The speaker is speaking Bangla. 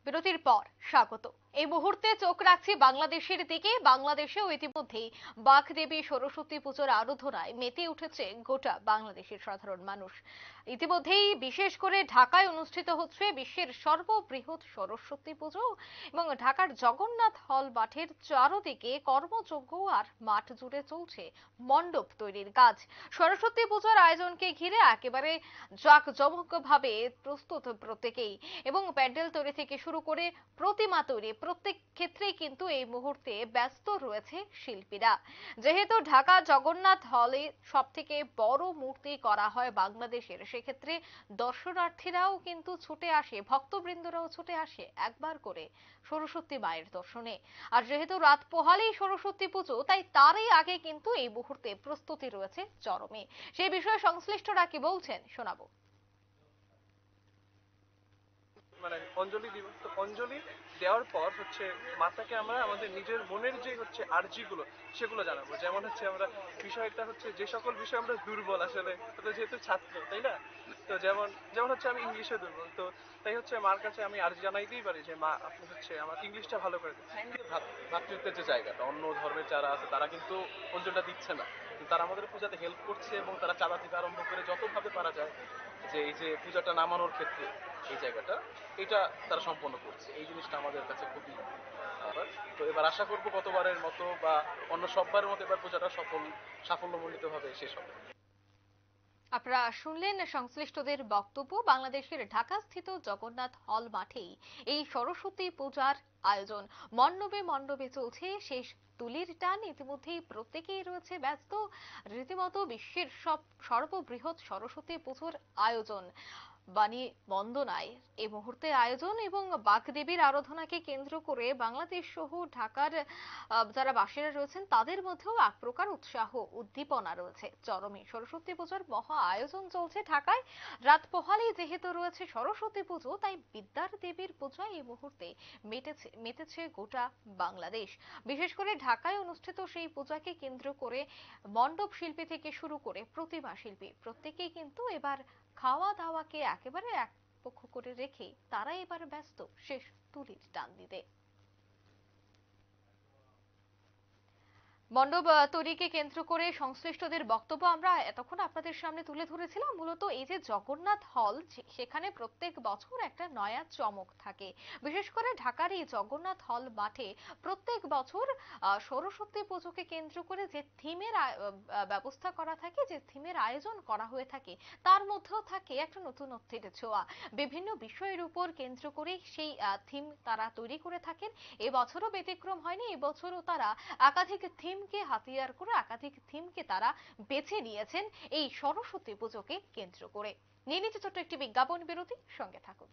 বিরতির পর স্বাগত। এই মুহূর্তে চোখ রাখছি বাংলাদেশের দিকে। বাংলাদেশেও ইতিমধ্যেই বাগদেবী সরস্বতী পুজোর আরাধনায় মেতে উঠেছে গোটা বাংলাদেশের সাধারণ মানুষ। ইতিমধ্যেই বিশেষ করে ঢাকায় অনুষ্ঠিত হচ্ছে বিশ্বের সর্ববৃহৎ সরস্বতী পুজো এবং ঢাকার জগন্নাথ হল মাঠের চারদিকে কর্মযজ্ঞ আর মাঠ জুড়ে চলছে মণ্ডপ তৈরির কাজ। সরস্বতী পুজোর আয়োজনকে ঘিরে একেবারে জাঁকজমকভাবে প্রস্তুত প্রত্যেকেই এবং প্যান্ডেল তৈরি থেকে শুরু করে প্রতিমা তৈরি প্রত্যেক ক্ষেত্রেই কিন্তু এই মুহূর্তে ব্যস্ত রয়েছে শিল্পীরা। যেহেতু ঢাকা জগন্নাথ হলে সবথেকে বড় মূর্তি করা হয় বাংলাদেশের, সেক্ষেত্রে দর্শনার্থীরাও কিন্তু ছুটে আসে, ভক্তবৃন্দরাও ছুটে আসে একবার করে সরস্বতী মায়ের দর্শনে। আর যেহেতু রাত পোহালেই সরস্বতী পুজো, তাই তারই আগে কিন্তু এই মুহূর্তে প্রস্তুতি রয়েছে চরমে। সেই বিষয়ে সংশ্লিষ্টরা কি বলছেন শোনাবো। মানে অঞ্জলি দিব, তো অঞ্জলি দেওয়ার পর মাতাকে আমরা আমাদের নিজের মনের যে আর্জিগুলো সেগুলো জানাবো। যেমন আমরা বিষয়টা যে সকল বিষয় আমরা দুর্বল আসলে, তো যেহেতু ছাত্র তাই না, তো যেমন যেমন আমি ইংলিশে দুর্বল, তো তাই মার কাছে আমি আর্জি জানাইতেই পারি যে মা আপনি আমার ইংলিশটা ভালো করে দেন। ভ্রাতৃত্বের যে জায়গাটা, অন্য ধর্মের যারা আছে তারা কিন্তু অঞ্জলিটা দিচ্ছে না, কিন্তু তারা আমাদের পূজাতে হেল্প করছে এবং তারা চাঁদা থেকে আরম্ভ করে যতভাবে পারা যায় যে এই যে পূজাটা নামানোর ক্ষেত্রে এই জায়গাটা এটা তারা সম্পন্ন করছে। এই জিনিসটা আমাদের কাছে খুবই তো এবার আশা করব গতবারের মতো বা অন্য সববারের মতো এবার পূজাটা সাফল্যমণ্ডিত ভাবে শেষ হবে। আপনারা শুনলেন সংশ্লিষ্টদের বক্তব্য। বাংলাদেশের ঢাকাস্থিত জগন্নাথ হল মাঠেই এই সরস্বতী পূজার আয়োজন। মণ্ডপে মণ্ডপে চলছে শেষ তুলির টান। ইতিমধ্যেই প্রত্যেকেই রয়েছে ব্যস্ত। রীতিমতো বিশ্বের সর্ববৃহৎ সরস্বতী পুজোর আয়োজন বাণী বন্দনায় এই মুহূর্তে আয়োজন এবং বাগদেবীর আরাধনাকে কেন্দ্র করে বাংলাদেশ সহ ঢাকার যারা বাসিন্দা রয়েছেন তাদের মধ্যেও এক প্রকার উৎসাহ উদ্দীপনা রয়েছে চরমে। সরস্বতী পুজোর মহা আয়োজন চলছে ঢাকায়। রাত পোহালেই যেহেতু রয়েছে সরস্বতী পুজো, তাই বিদ্যার দেবীর পূজায় এই মুহূর্তে মেতেছে গোটা বাংলাদেশ। বিশেষ করে ঢাকায় অনুষ্ঠিত সেই পূজাকে কেন্দ্র করে মণ্ডপ শিল্পী থেকে শুরু করে প্রতিমা শিল্পী প্রত্যেকেই কিন্তু এবার খাওয়া দাওয়াকে একেবারে এক পক্ষ করে রেখে তারা এবার ব্যস্ত শেষ তুলির টান দিতে। মণ্ডপ তৈরিকে কেন্দ্র করে সংশ্লিষ্টদের বক্তব্য আমরা এতক্ষণ আপনাদের সামনে তুলে ধরেছিলাম। মূলত এই যে জগন্নাথ হল, সেখানে প্রত্যেক বছর একটা নয়া চমক থাকে। বিশেষ করে ঢাকার এই জগন্নাথ হল মাঠে প্রত্যেক বছর সরস্বতী পুজোকে কেন্দ্র করে যে থিমের ব্যবস্থা করা থাকে, যে থিমের আয়োজন করা হয়ে থাকে, তার মধ্যেও থাকে একটা নতুনত্বের ছোঁয়া। বিভিন্ন বিষয়ের উপর কেন্দ্র করে সেই থিম তারা তৈরি করে থাকেন। এবছরও ব্যতিক্রম হয়নি। এবছরও তারা একাধিক থিমকে হাতিয়ার করে একাধিক থিমকে তারা বেছে নিয়েছেন এই সরস্বতী পুজোকে কেন্দ্র করে। নিয়ে নিচ্ছে ছোট্ট একটি বিজ্ঞাপন বিরতি, সঙ্গে থাকুন।